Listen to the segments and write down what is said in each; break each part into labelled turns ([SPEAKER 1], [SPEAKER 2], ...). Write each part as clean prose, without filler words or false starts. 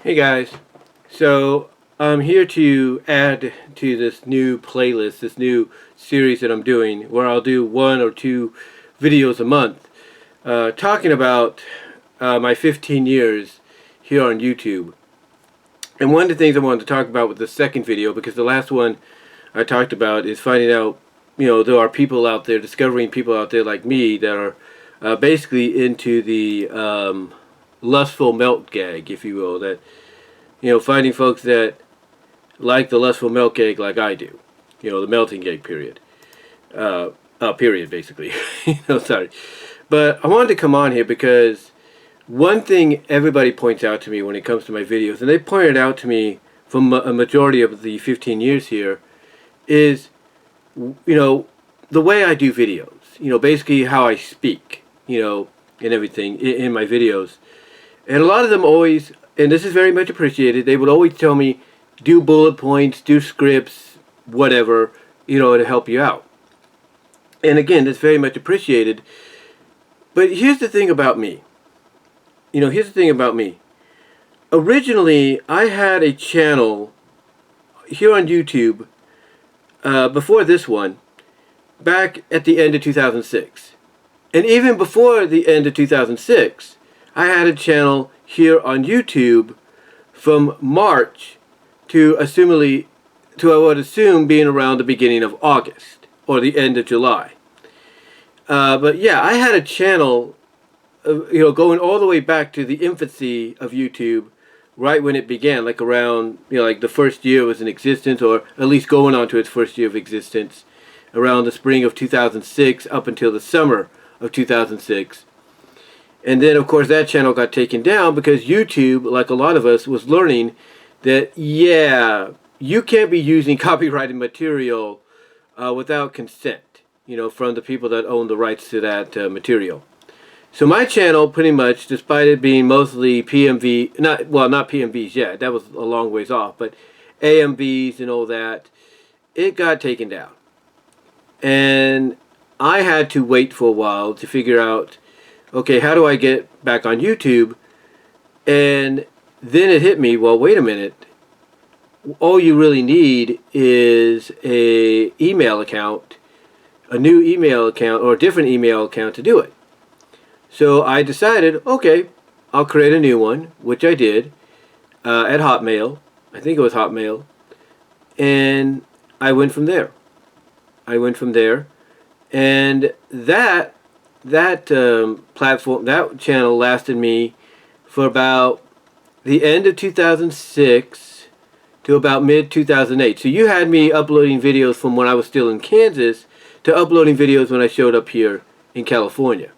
[SPEAKER 1] Hey guys, so I'm here to add to this new playlist, this new series that I'm doing, where I'll do 1 or 2 videos a month, talking about my 15 years here on YouTube. And one of the things I wanted to talk about with the second video, because the last one I talked about is finding out, there are people out there, discovering people out there like me that are basically into the lustful melt gag, if you will, that finding folks that like the lustful melt gag like I do. The melting gag period. Period, basically. Sorry. But I wanted to come on here because one thing everybody points out to me when it comes to my videos, and they pointed out to me from a majority of the 15 years here, is, the way I do videos. Basically how I speak, and everything in my videos. And a lot of them always, and this is very much appreciated, they would always tell me, do bullet points, do scripts, whatever, to help you out. And again, that's very much appreciated. But here's the thing about me. Originally, I had a channel here on YouTube, before this one, back at the end of 2006. And even before the end of 2006, I had a channel here on YouTube from March to I would assume being around the beginning of August or the end of July. But yeah, I had a channel, going all the way back to the infancy of YouTube, right when it began, like around, like the first year was in existence, or at least going on to its first year of existence, around the spring of 2006 up until the summer of 2006. And then, of course, that channel got taken down because YouTube, like a lot of us, was learning that, yeah, you can't be using copyrighted material without consent, from the people that own the rights to that material. So my channel, pretty much, despite it being mostly PMV, not PMVs yet, that was a long ways off, but AMVs and all that, it got taken down. And I had to wait for a while to figure out, okay, how do I get back on YouTube? And then it hit me, well, wait a minute. All you really need is a email account, a new email account, or a different email account to do it. So I decided, okay, I'll create a new one, which I did, at Hotmail. I think it was Hotmail. And I went from there. And that platform, that channel lasted me for about the end of 2006 to about mid-2008. So you had me uploading videos from when I was still in Kansas to uploading videos when I showed up here in California.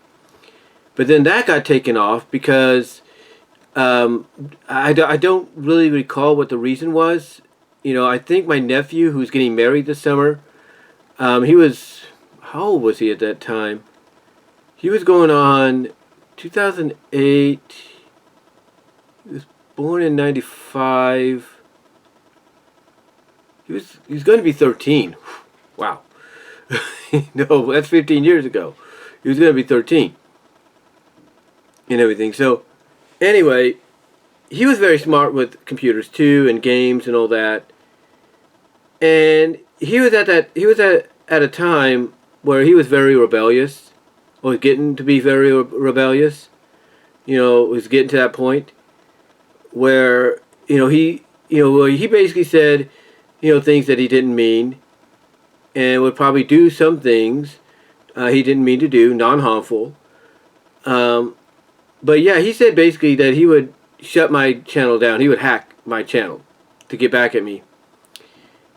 [SPEAKER 1] But then that got taken off because I don't really recall what the reason was. I think my nephew, who's getting married this summer, he was, how old was he at that time? He was going on 2008. He was born in 95. He was going to be 13. Wow. No, that's 15 years ago. He was going to be 13 and everything. So anyway, he was very smart with computers too, and games and all that. And he was at a time where he was very rebellious, or getting to be very rebellious. Was getting to that point where he basically said things that he didn't mean, and would probably do some things he didn't mean to do, non-harmful. But yeah, he said basically that he would shut my channel down. He would hack my channel to get back at me.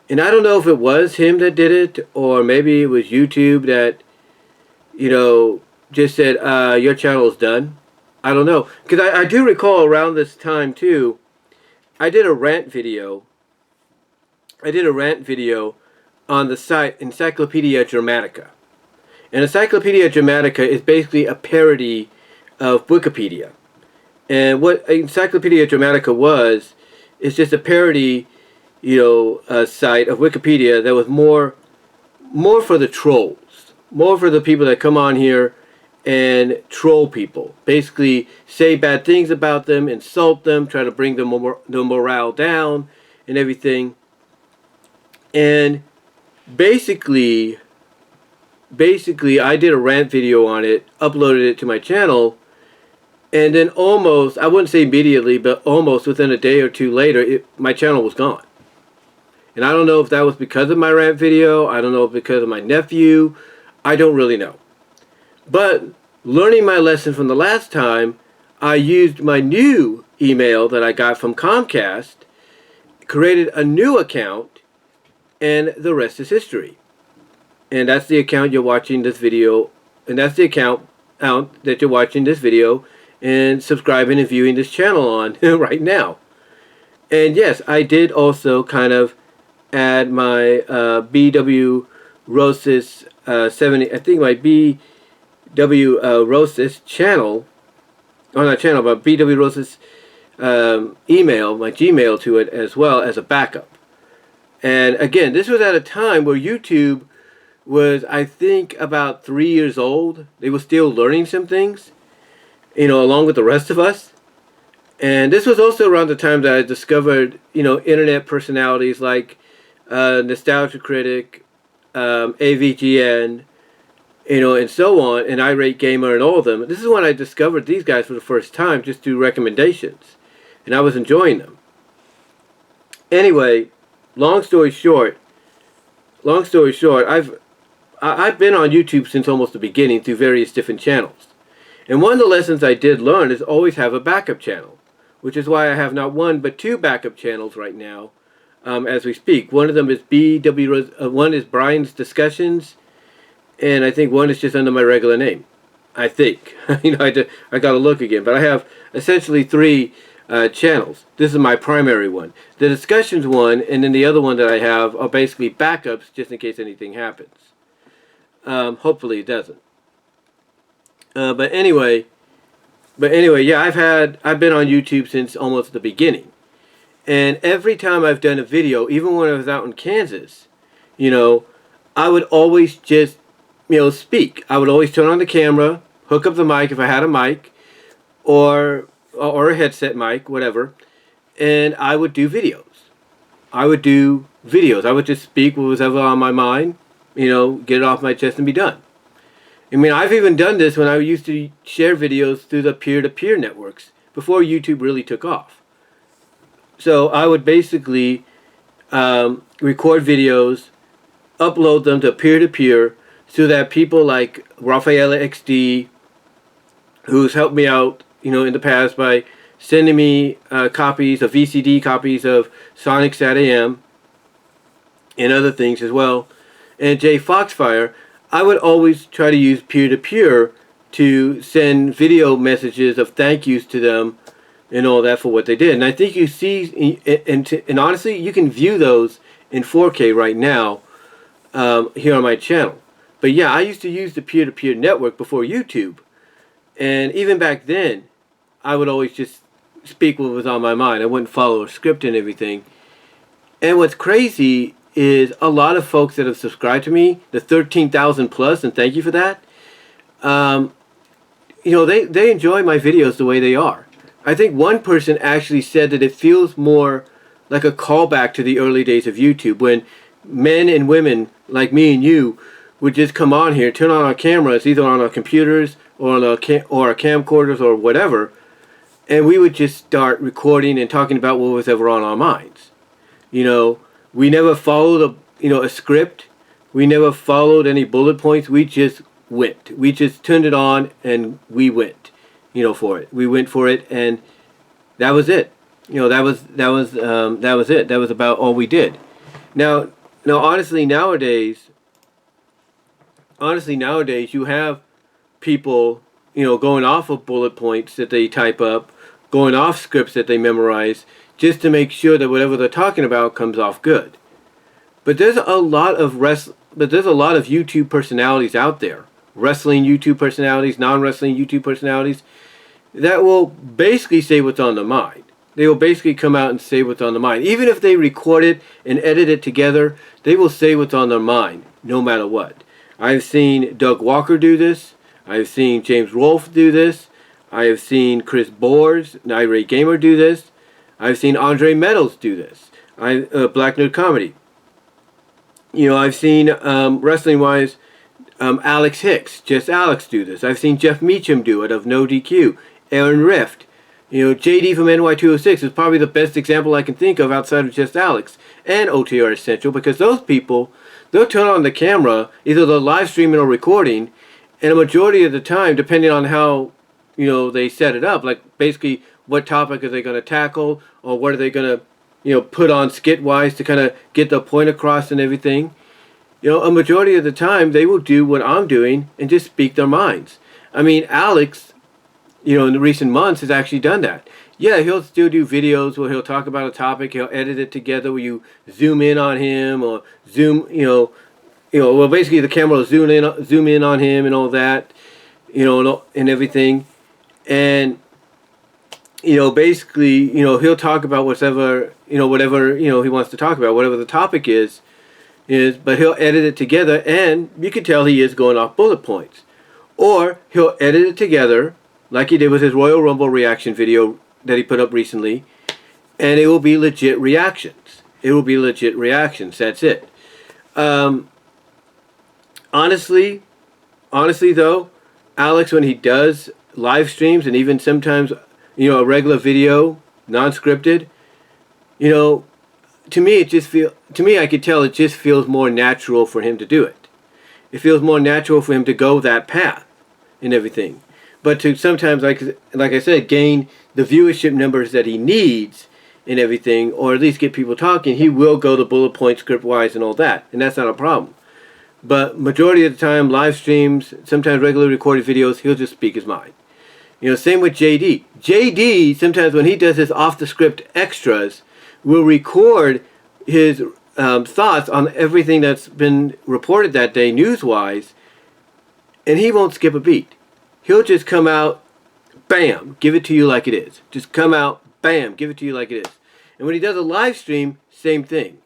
[SPEAKER 1] And I don't know if it was him that did it, or maybe it was YouTube that, just said, your channel is done. I don't know. Because I do recall around this time, too, I did a rant video. On the site Encyclopedia Germanica. And Encyclopedia Germanica is basically a parody of Wikipedia. And what Encyclopedia Germanica was, is just a parody, site of Wikipedia that was more for the trolls, more for the people that come on here and troll people. Basically say bad things about them, insult them, try to bring the morale down and everything. And basically I did a rant video on it, uploaded it to my channel, and then almost, I wouldn't say immediately, but almost within a day or two later, my channel was gone. And I don't know if that was because of my rant video, I don't know if because of my nephew, I don't really know. But learning my lesson from the last time, I used my new email that I got from Comcast, created a new account, and the rest is history. And that's the account you're watching this video, and that's the account that you're watching this video and subscribing and viewing this channel on right now. And yes, I did also kind of add my BW Rosas 70, I think my BW Rosas channel, or not channel, but BW Rosas email, my Gmail to it as well as a backup. And again, this was at a time where YouTube was, I think, about 3 years old. They were still learning some things, you know, along with the rest of us. And this was also around the time that I discovered, you know, internet personalities like Nostalgia Critic, AVGN, you know, and so on, and Irate Gamer and all of them. This is when I discovered these guys for the first time, just through recommendations. And I was enjoying them. Anyway, long story short, I've been on YouTube since almost the beginning through various different channels. And one of the lessons I did learn is always have a backup channel, which is why I have not one but two backup channels right now as we speak. One of them is one is Brian's Discussions, and I think one is just under my regular name. I think. You know, I got to look again. But I have essentially three channels. This is my primary one. The Discussions one, and then the other one that I have are basically backups just in case anything happens. Hopefully it doesn't. But anyway, yeah, I've been on YouTube since almost the beginning. And every time I've done a video, even when I was out in Kansas, you know, I would always just, you know, speak. I would always turn on the camera, hook up the mic if I had a mic, or a headset mic, whatever, and I would do videos. I would just speak what was ever on my mind, you know, get it off my chest and be done. I mean, I've even done this when I used to share videos through the peer-to-peer networks before YouTube really took off. So I would basically record videos, upload them to peer-to-peer so that people like Rafaela XD, who's helped me out, you know, in the past by sending me copies of VCD copies of Sonic Sat AM and other things as well, and Jay Foxfire, I would always try to use peer-to-peer to send video messages of thank yous to them and all that for what they did. And I think you see, and honestly, you can view those in 4K right now here on my channel. But yeah, I used to use the peer-to-peer network before YouTube. And even back then, I would always just speak what was on my mind. I wouldn't follow a script and everything. And what's crazy is a lot of folks that have subscribed to me, the 13,000 plus, and thank you for that, you know, they enjoy my videos the way they are. I think one person actually said that it feels more like a callback to the early days of YouTube, when men and women like me and you would just come on here, turn on our cameras, either on our computers or on our camcorders or whatever, and we would just start recording and talking about what was ever on our minds. You know, we never followed a script. We never followed any bullet points. We just went. We just turned it on and we went, you know, for it. We went for it, and that was it. You know, that was it. That was about all we did. Now, honestly, nowadays, you have people, you know, going off of bullet points that they type up, going off scripts that they memorize, just to make sure that whatever they're talking about comes off good. But there's a lot of YouTube personalities out there, wrestling YouTube personalities, non-wrestling YouTube personalities, that will basically say what's on their mind. They will basically come out and say what's on their mind. Even if they record it and edit it together, they will say what's on their mind, no matter what. I've seen Doug Walker do this. I've seen James Rolfe do this. I have seen Chris Boers, Irate Gamer, do this. I've seen Andre Meadows do this. Black Nerd Comedy. You know, I've seen, wrestling-wise, Alex Hicks, Just Alex, do this. I've seen Jeff Meacham do it, of No DQ. Aaron Rift. You know, JD from NY206 is probably the best example I can think of outside of Just Alex. And OTR Essential, because those people, they'll turn on the camera, either they're live streaming or recording, and a majority of the time, depending on how, you know, they set it up, like basically what topic are they going to tackle, or what are they going to, you know, put on skit-wise to kind of get the point across and everything. You know, a majority of the time, they will do what I'm doing and just speak their minds. I mean, Alex, you know, in the recent months has actually done that. Yeah, he'll still do videos where he'll talk about a topic, he'll edit it together where you zoom in on him, or zoom, well, basically the camera will zoom in on him and all that, you know, and everything. And, you know, basically, you know, he'll talk about whatever he wants to talk about, whatever the topic is, but he'll edit it together, and you can tell he is going off bullet points. Or he'll edit it together, like he did with his Royal Rumble reaction video that he put up recently, and it will be legit reactions. It will be legit reactions. That's it. Honestly though, Alex, when he does live streams and even sometimes, you know, a regular video, non-scripted, you know, to me I could tell it just feels more natural for him to do it. It feels more natural for him to go that path and everything. But to sometimes, like I said, gain the viewership numbers that he needs and everything, or at least get people talking, he will go the bullet point script-wise and all that. And that's not a problem. But majority of the time, live streams, sometimes regularly recorded videos, he'll just speak his mind. You know, same with JD. JD, sometimes when he does his off-the-script extras, will record his thoughts on everything that's been reported that day, news-wise, and he won't skip a beat. He'll just come out, bam, give it to you like it is. Just come out, bam, give it to you like it is. And when he does a live stream, same thing.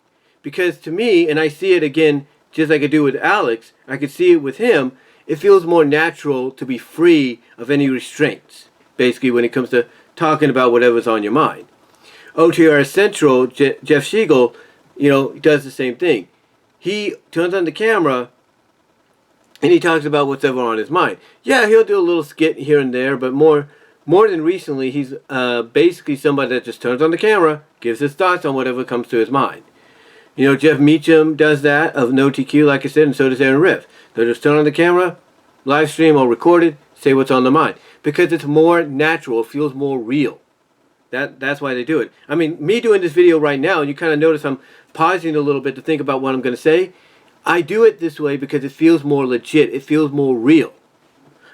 [SPEAKER 1] Because to me, and I see it again, just like I do with Alex, I could see it with him, it feels more natural to be free of any restraints, basically, when it comes to talking about whatever's on your mind. OTR Central, Jeff Siegel, you know, does the same thing. He turns on the camera, and he talks about whatever on his mind. Yeah, he'll do a little skit here and there, but more than recently, he's basically somebody that just turns on the camera, gives his thoughts on whatever comes to his mind. You know, Jeff Meacham does that, of No TQ, like I said, and so does Aaron Riff. They'll just turn on the camera, live stream or record it, say what's on their mind. Because it's more natural, it feels more real. That's why they do it. I mean, me doing this video right now, and you kind of notice I'm pausing a little bit to think about what I'm going to say. I do it this way because it feels more legit. It feels more real.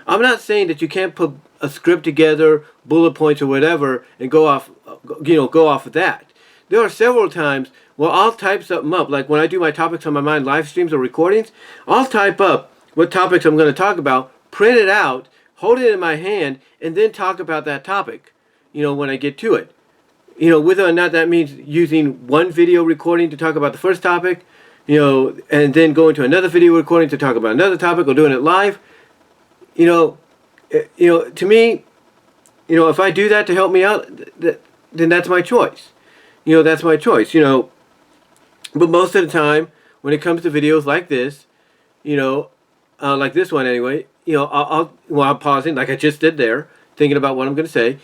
[SPEAKER 1] I'm not saying that you can't put a script together, bullet points or whatever, and go off of that. There are several times where I'll type something up, like when I do my topics on my mind live streams or recordings, I'll type up what topics I'm going to talk about, print it out, hold it in my hand, and then talk about that topic, you know, when I get to it. You know, whether or not that means using one video recording to talk about the first topic, you know, and then going to another video recording to talk about another topic, or doing it live, you know, to me, you know, if I do that to help me out, then that's my choice. You know, that's my choice, you know. But most of the time, when it comes to videos like this, you know, like this one anyway, you know, I'm pausing, like I just did there, thinking about what I'm going to say,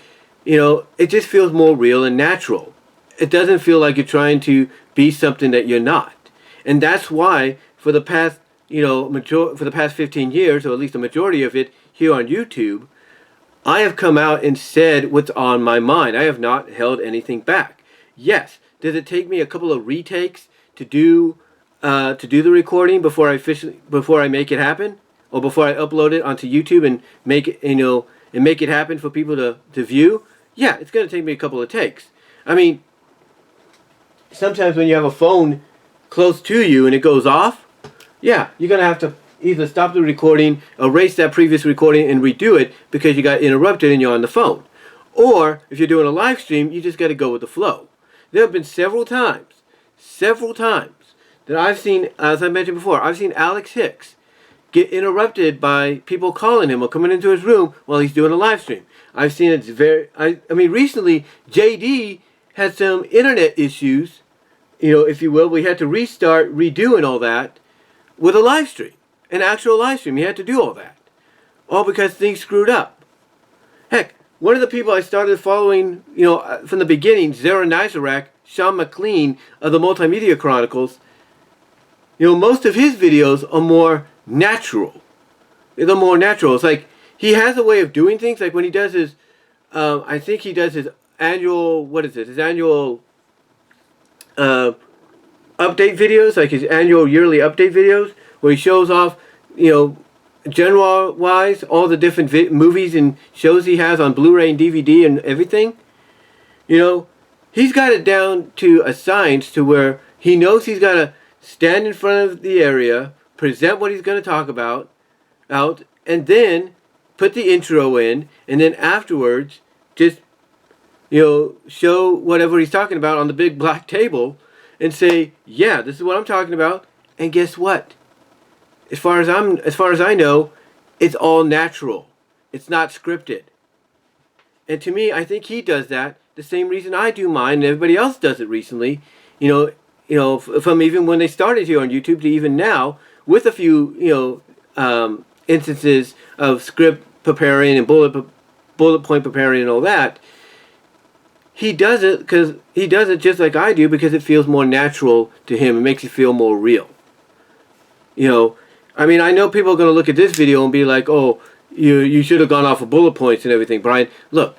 [SPEAKER 1] you know, it just feels more real and natural. It doesn't feel like you're trying to be something that you're not. And that's why, for the past, you know, for the past 15 years, or at least the majority of it here on YouTube, I have come out and said what's on my mind. I have not held anything back. Yes, does it take me a couple of retakes to do the recording before I make it happen, or before I upload it onto YouTube and make it, you know, and make it happen for people to view? Yeah, it's going to take me a couple of takes. I mean, sometimes when you have a phone close to you and it goes off, yeah, you're going to have to either stop the recording, erase that previous recording, and redo it because you got interrupted and you're on the phone. Or, if you're doing a live stream, you just got to go with the flow. There have been several times that I've seen, as I mentioned before, I've seen Alex Hicks get interrupted by people calling him or coming into his room while he's doing a live stream. I've seen it I mean, recently, JD had some internet issues, if you will. We had to restart, redo and all that with a live stream, an actual live stream. He had to do all that. All because things screwed up. Heck, one of the people I started following, from the beginning, Zara Nizarak, Sean McLean of the Multimedia Chronicles, most of his videos are more natural. They're more natural. It's like he has a way of doing things. Like when he does his, I think he does his annual, his annual update videos, like his annual yearly update videos, where he shows off, general-wise, all the different movies and shows he has on Blu-ray and DVD and everything. He's got it down to a science to where he knows he's got to stand in front of the area, present what he's going to talk about, and then put the intro in, and then afterwards just, show whatever he's talking about on the big black table and say, yeah, this is what I'm talking about, and guess what? As far as I know, it's all natural. It's not scripted. And to me, I think he does that the same reason I do mine, and everybody else does it recently. From even when they started here on YouTube to even now, with a few, instances of script preparing and bullet point preparing and all that. He does it just like I do because it feels more natural to him. It makes it feel more real. I mean, I know people are going to look at this video and be like, oh, you should have gone off of bullet points and everything, Brian. Look,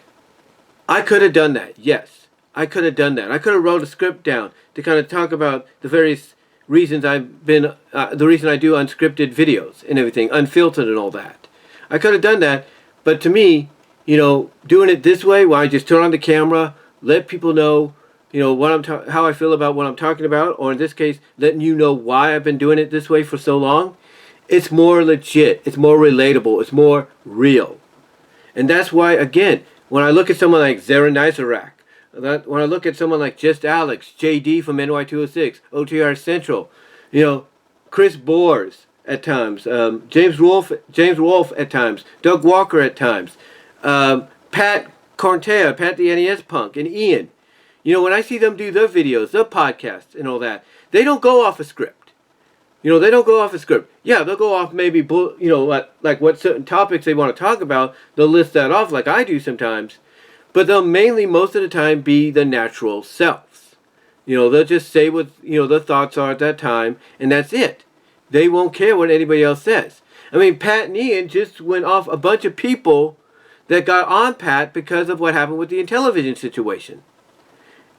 [SPEAKER 1] I could have done that. Yes, I could have done that. I could have wrote a script down to kind of talk about the various reasons the reason I do unscripted videos and everything, unfiltered and all that. I could have done that, but to me, doing it this way, where I just turn on the camera, let people know, how I feel about what I'm talking about, or in this case, letting you know why I've been doing it this way for so long. It's more legit, it's more relatable, it's more real. And that's why, again, when I look at someone like Zara Nizarak, when I look at someone like Just Alex, JD from NY206, OTR Central, Chris Bores at times, James Wolfe at times, Doug Walker at times, Pat Corntea, Pat the NES Punk, and Ian. When I see them do their videos, their podcasts and all that, they don't go off a script. They don't go off a script. Yeah, they'll go off maybe, like what certain topics they want to talk about. They'll list that off like I do sometimes. But they'll mainly, most of the time, be the natural selves. They'll just say what, their thoughts are at that time, and that's it. They won't care what anybody else says. I mean, Pat and Ian just went off a bunch of people that got on Pat because of what happened with the Intellivision situation.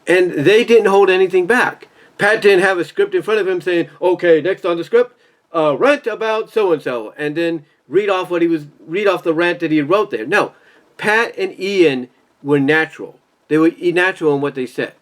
[SPEAKER 1] And they didn't hold anything back. Pat didn't have a script in front of him saying, okay, next on the script, rant about so-and-so, and then read off the rant that he wrote there. No, Pat and Ian were natural. They were natural in what they said.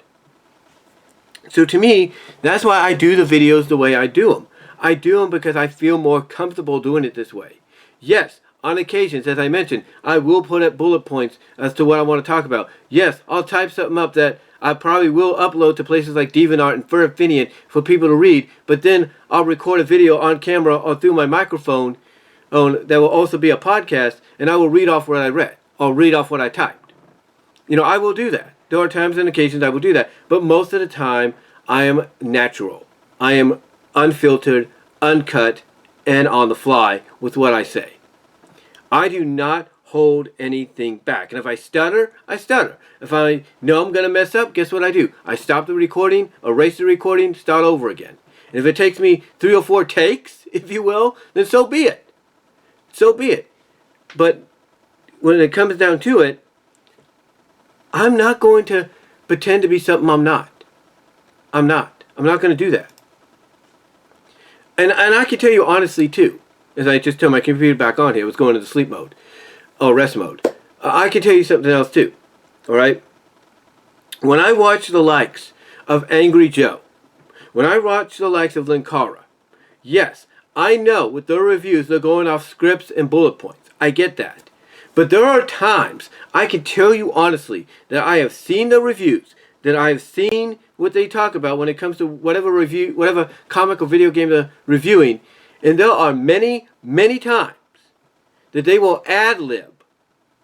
[SPEAKER 1] So to me, that's why I do the videos the way I do them. I do them because I feel more comfortable doing it this way. Yes, on occasions, as I mentioned, I will put up bullet points as to what I want to talk about. Yes, I'll type something up that I probably will upload to places like DeviantArt and Finian for people to read, but then I'll record a video on camera or through my microphone that will also be a podcast, and I will read off what I read, or read off what I typed. I will do that. There are times and occasions I will do that, but most of the time, I am natural. I am unfiltered, uncut, and on the fly with what I say. I do not hold anything back. And if I stutter, I stutter. If I know I'm going to mess up, guess what I do? I stop the recording, erase the recording, start over again. And if it takes me 3 or 4 takes, if you will, then so be it. So be it. But when it comes down to it, I'm not going to pretend to be something I'm not. I'm not. I'm not going to do that. And I can tell you honestly, too, as I just turned my computer back on here, it was going into sleep mode. Oh, rest mode. I can tell you something else, too. All right? When I watch the likes of Angry Joe, when I watch the likes of Linkara, yes, I know with their reviews, they're going off scripts and bullet points. I get that. But there are times, I can tell you honestly, that I have seen the reviews, that I have seen what they talk about when it comes to whatever comic or video game they're reviewing, And there are many, many times that they will ad-lib,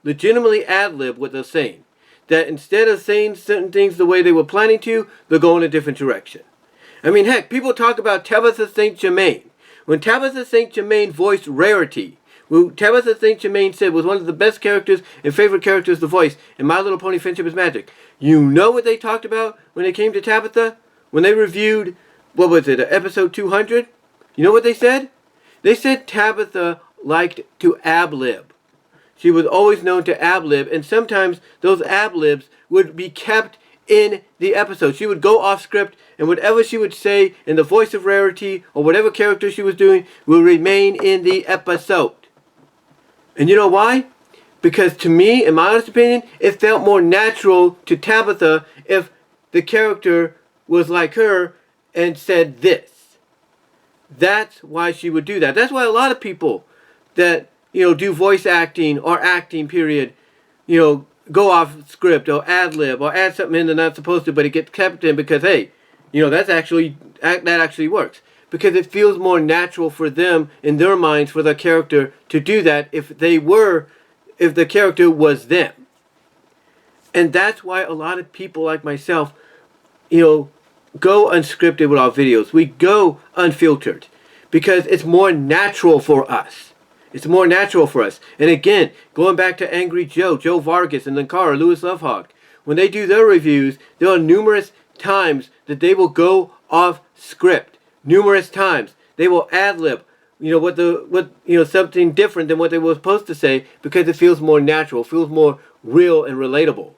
[SPEAKER 1] legitimately ad-lib what they're saying. That instead of saying certain things the way they were planning to, they'll go in a different direction. I mean, heck, people talk about Tabitha St. Germain. When Tabitha St. Germain voiced Rarity, who Tabitha St. Germain said was one of the best characters and favorite characters to voice in My Little Pony Friendship is Magic. You know what they talked about when it came to Tabitha? When they reviewed, what was it, episode 200? You know what they said? They said Tabitha liked to ab-lib. She was always known to ab-lib, and sometimes those ab-libs would be kept in the episode. She would go off script, and whatever she would say in the voice of Rarity, or whatever character she was doing, will remain in the episode. And you know why? Because to me, in my honest opinion, it felt more natural to Tabitha if the character was like her and said this. That's why she would do that. That's why a lot of people that, do voice acting or acting, period, go off script or ad-lib or add something in they're not supposed to, but it gets kept in because, hey, that actually works. Because it feels more natural for them, in their minds, for the character to do that if the character was them. And that's why a lot of people like myself, go unscripted with our videos. We go unfiltered because it's more natural for us. It's more natural for us. And again, going back to Angry Joe Vargas, and Linkara, Louis Lovehog, when they do their reviews, there are numerous times that they will go off script. Numerous times they will ad-lib, something different than what they were supposed to say because it feels more natural, feels more real and relatable.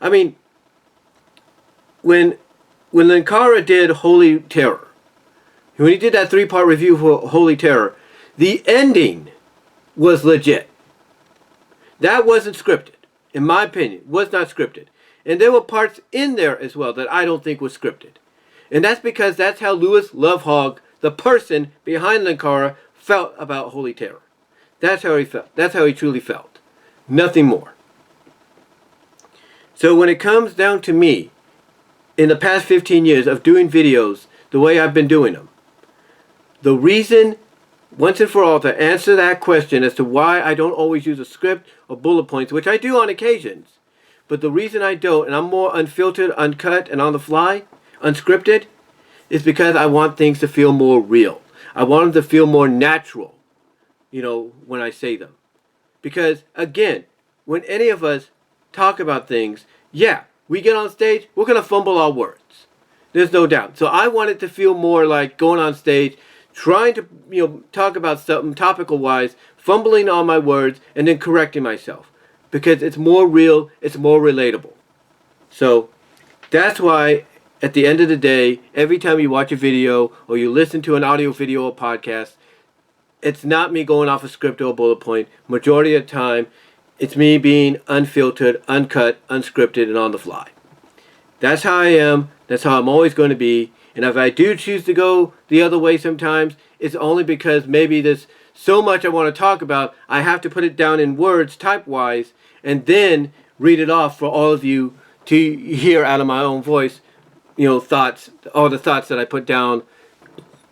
[SPEAKER 1] I mean, when Linkara did Holy Terror, when he did that 3-part review for Holy Terror, the ending was legit. That wasn't scripted, in my opinion. Was not scripted. And there were parts in there as well that I don't think was scripted. And that's because that's how Louis Lovehog, the person behind Linkara, felt about Holy Terror. That's how he felt. That's how he truly felt. Nothing more. So when it comes down to me, in the past 15 years of doing videos the way I've been doing them, the reason, once and for all, to answer that question as to why I don't always use a script or bullet points, which I do on occasions, but the reason I don't, and I'm more unfiltered, uncut, and on the fly, unscripted, is because I want things to feel more real. I want them to feel more natural, when I say them. Because, again, when any of us talk about things, yeah, we get on stage, we're going to fumble our words. There's no doubt. So I want it to feel more like going on stage, trying to, talk about something topical-wise, fumbling on my words, and then correcting myself. Because it's more real, it's more relatable. So that's why, at the end of the day, every time you watch a video or you listen to an audio video or podcast, it's not me going off a script or a bullet point. Majority of the time, it's me being unfiltered, uncut, unscripted, and on the fly. That's how I am. That's how I'm always going to be. And if I do choose to go the other way sometimes, it's only because maybe there's so much I want to talk about, I have to put it down in words, type-wise, and then read it off for all of you to hear out of my own voice, thoughts, all the thoughts that I put down,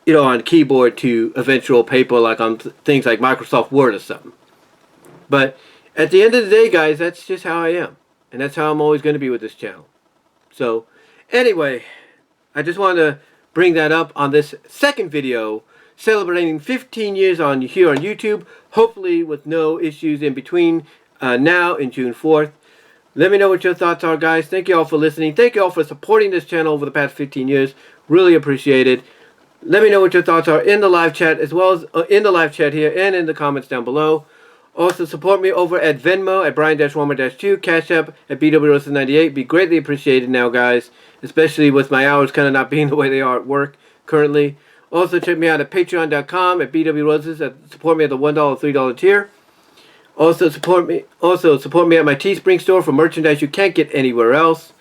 [SPEAKER 1] on keyboard to eventual paper, like on things like Microsoft Word or something. But at the end of the day, guys, that's just how I am. And that's how I'm always going to be with this channel. So, anyway, I just wanted to bring that up on this second video, celebrating 15 years here on YouTube, hopefully with no issues in between now and June 4th. Let me know what your thoughts are, guys. Thank you all for listening. Thank you all for supporting this channel over the past 15 years. Really appreciate it. Let me know what your thoughts are in the live chat, as well as in the live chat here and in the comments down below. Also, support me over at Venmo at Brian-Warmer-2, Cash App at BWRoses98. Be greatly appreciated now, guys, especially with my hours kind of not being the way they are at work currently. Also, check me out at Patreon.com at BWRoses. Support me at the $1, $3 tier. Also, support me at my Teespring store for merchandise you can't get anywhere else.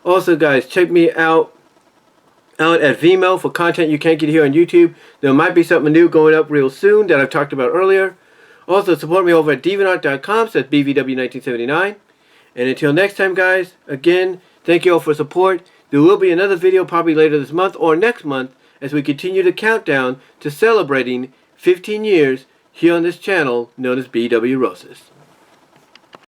[SPEAKER 1] Also, guys, check me out at VENMO for content you can't get here on YouTube. There might be something new going up real soon that I've talked about earlier. Also, support me over at deviantart.com, so that's BVW1979. And until next time, guys, again, thank you all for support. There will be another video probably later this month or next month as we continue the countdown to celebrating 15 years here on this channel known as BW Rosas.